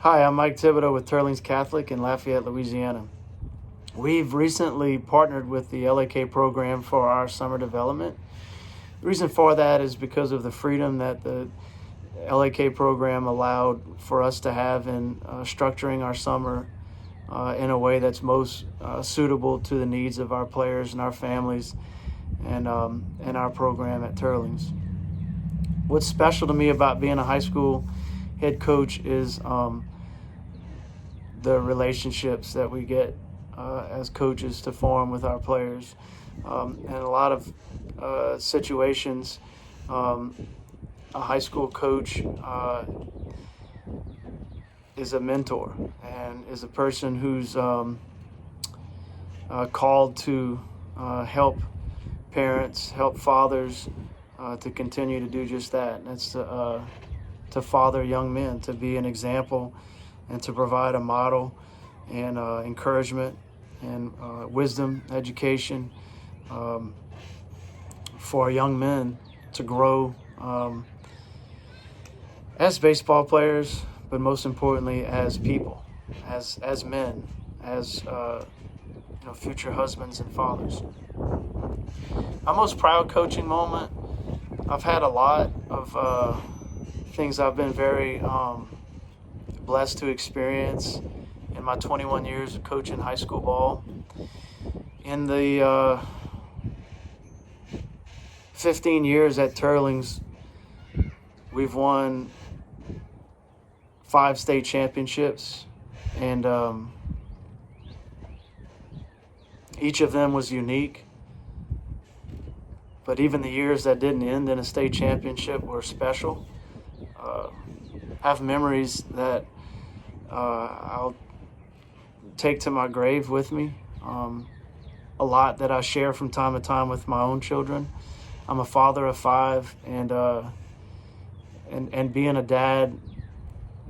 Hi, I'm Mike Thibodeaux with Teurlings Catholic in Lafayette, Louisiana. We've recently partnered with the LAK program for our summer development. The reason for that is because of the freedom that the LAK program allowed for us to have in structuring our summer in a way that's most suitable to the needs of our players and our families and our program at Teurlings. What's special to me about being a high school head coach is the relationships that we get as coaches to form with our players. And a lot of situations, a high school coach is a mentor and is a person who's called to help parents, help fathers to continue to do just that. And that's to father young men, to be an example and to provide a model and encouragement and wisdom, education for young men to grow as baseball players, but most importantly as people, as men, as future husbands and fathers. My most proud coaching moment, I've had a lot of things I've been very blessed to experience in my 21 years of coaching high school ball. In the 15 years at Teurlings, we've won 5 state championships, and each of them was unique. But even the years that didn't end in a state championship were special. I have memories that I'll take to my grave with me. A lot that I share from time to time with my own children. I'm a father of 5, and being a dad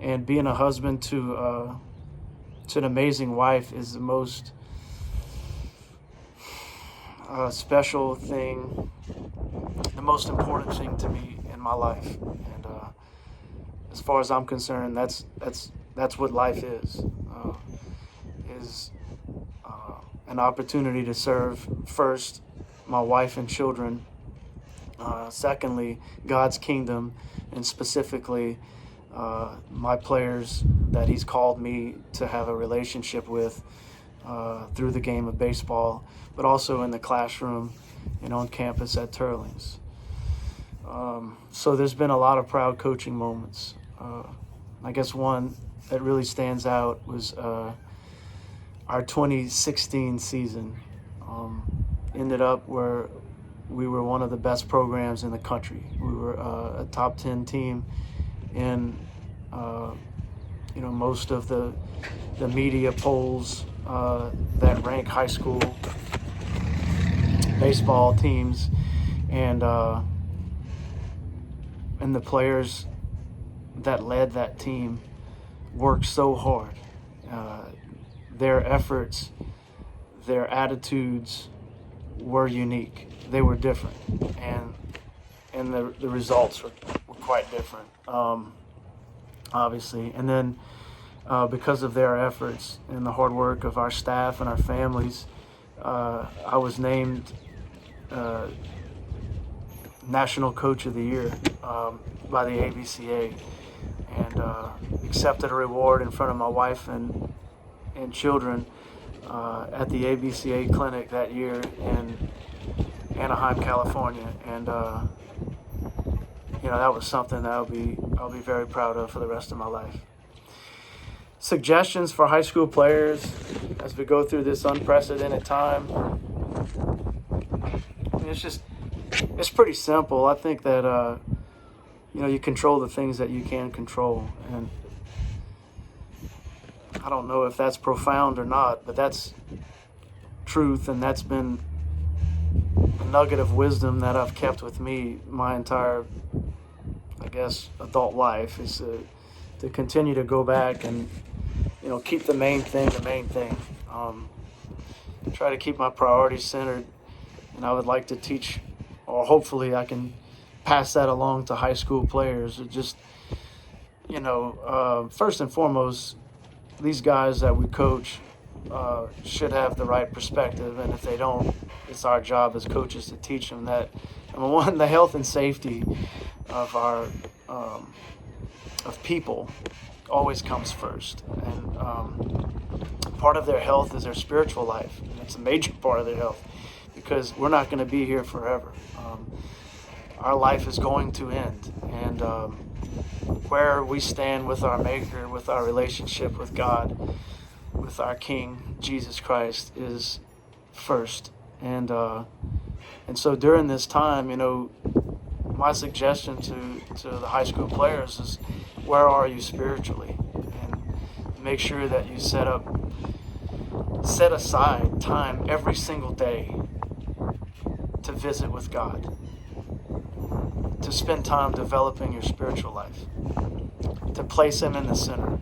and being a husband to an amazing wife is the most special thing, the most important thing to me in my life. And as far as I'm concerned, that's what life is an opportunity to serve first my wife and children, secondly God's kingdom, and specifically my players that He's called me to have a relationship with through the game of baseball, but also in the classroom and on campus at Teurlings. So there's been a lot of proud coaching moments. I guess one that really stands out was our 2016 season. Ended up where we were one of the best programs in the country. We were a top 10 team in most of the media polls that rank high school baseball teams, and the players that led that team worked so hard. Their efforts, their attitudes were unique. They were different, and the results were quite different, obviously. And then because of their efforts and the hard work of our staff and our families, I was named National Coach of the Year by the ABCA, and accepted a reward in front of my wife and children at the ABCA clinic that year in Anaheim, California. And that was something that I'll be very proud of for the rest of my life. Suggestions for high school players as we go through this unprecedented time. I mean, it's pretty simple. I think that you control the things that you can control, and I don't know if that's profound or not, but that's truth, and that's been a nugget of wisdom that I've kept with me my entire, I guess, adult life, is to continue to go back and keep the main thing. Try to keep my priorities centered, and I would like to teach, or hopefully I can pass that along to high school players. Just first and foremost, these guys that we coach should have the right perspective, and if they don't, it's our job as coaches to teach them that, number one, the health and safety of our of people always comes first, and part of their health is their spiritual life, and it's a major part of their health, because we're not going to be here forever. Our life is going to end, and where we stand with our Maker, with our relationship with God, with our King Jesus Christ, is first. And so during this time, my suggestion to the high school players is, where are you spiritually? And make sure that you set aside time every single day to visit with God, to spend time developing your spiritual life, to place Him in the center.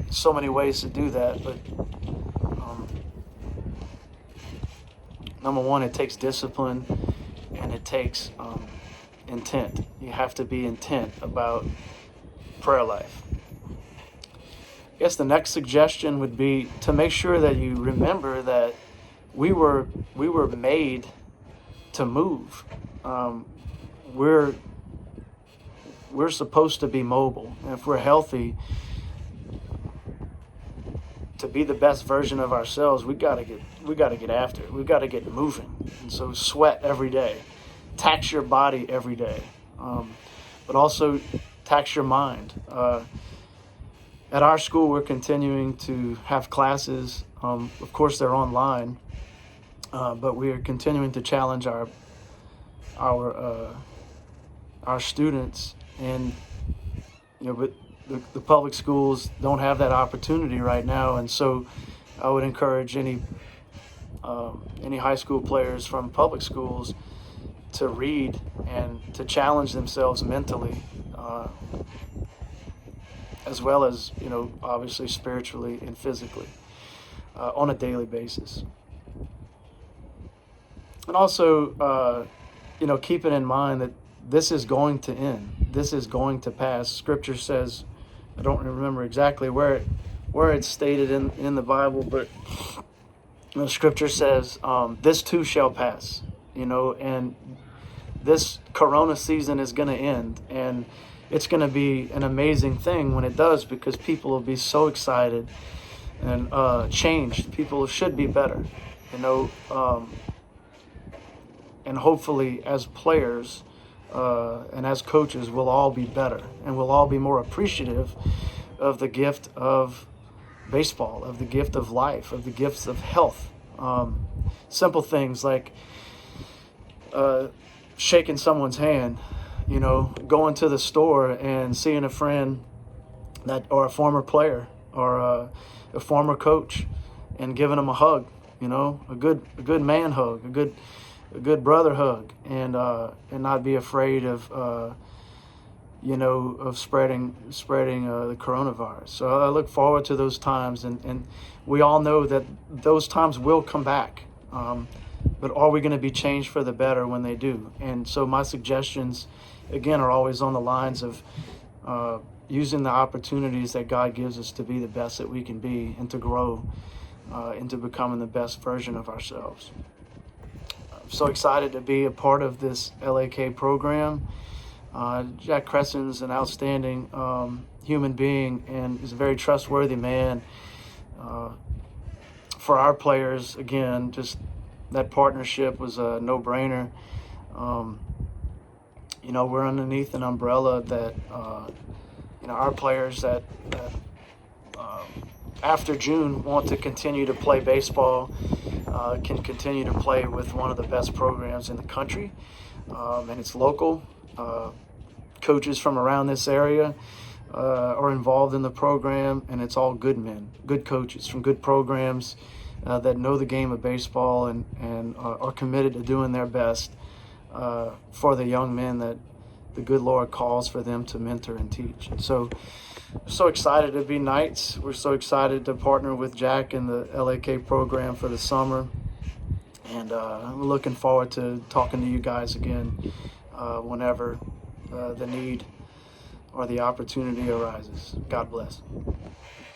So many ways to do that, but number one, it takes discipline, and it takes intent. You have to be intent about prayer life. I guess the next suggestion would be to make sure that you remember that we were made to move. We're supposed to be mobile, and if we're healthy, to be the best version of ourselves, we gotta get after it. We gotta get moving, and so sweat every day, tax your body every day, but also tax your mind. At our school, we're continuing to have classes. Of course, they're online, but we are continuing to challenge our students, and but the public schools don't have that opportunity right now, and so I would encourage any high school players from public schools to read and to challenge themselves mentally, as well as obviously spiritually and physically, on a daily basis. And also keeping in mind that this is going to end. This is going to pass. Scripture says, I don't remember exactly where it's stated in the Bible, but the Scripture says, this too shall pass, and this Corona season is going to end, and it's going to be an amazing thing when it does, because people will be so excited and changed. People should be better, and hopefully as players and as coaches, we'll all be better, and we'll all be more appreciative of the gift of baseball, of the gift of life, of the gifts of health. Simple things like shaking someone's hand, going to the store and seeing a friend or a former player or a former coach and giving them a hug, a good man hug, a good brother hug, and not be afraid of of spreading the coronavirus. So I look forward to those times, and we all know that those times will come back. But are we going to be changed for the better when they do? And so my suggestions, again, are always on the lines of using the opportunities that God gives us to be the best that we can be, and to grow into becoming the best version of ourselves. I'm so excited to be a part of this LAK program. Jack Crescen's an outstanding human being, and is a very trustworthy man. For our players, again, just that partnership was a no-brainer. We're underneath an umbrella that our players that after June want to continue to play baseball can continue to play with one of the best programs in the country, and it's local. Coaches from around this area are involved in the program, and it's all good men, good coaches from good programs that know the game of baseball and are committed to doing their best for the young men that the good Lord calls for them to mentor and teach. And so excited to be Knights. We're so excited to partner with Jack in the LAK program for the summer. And we're looking forward to talking to you guys again whenever the need or the opportunity arises. God bless.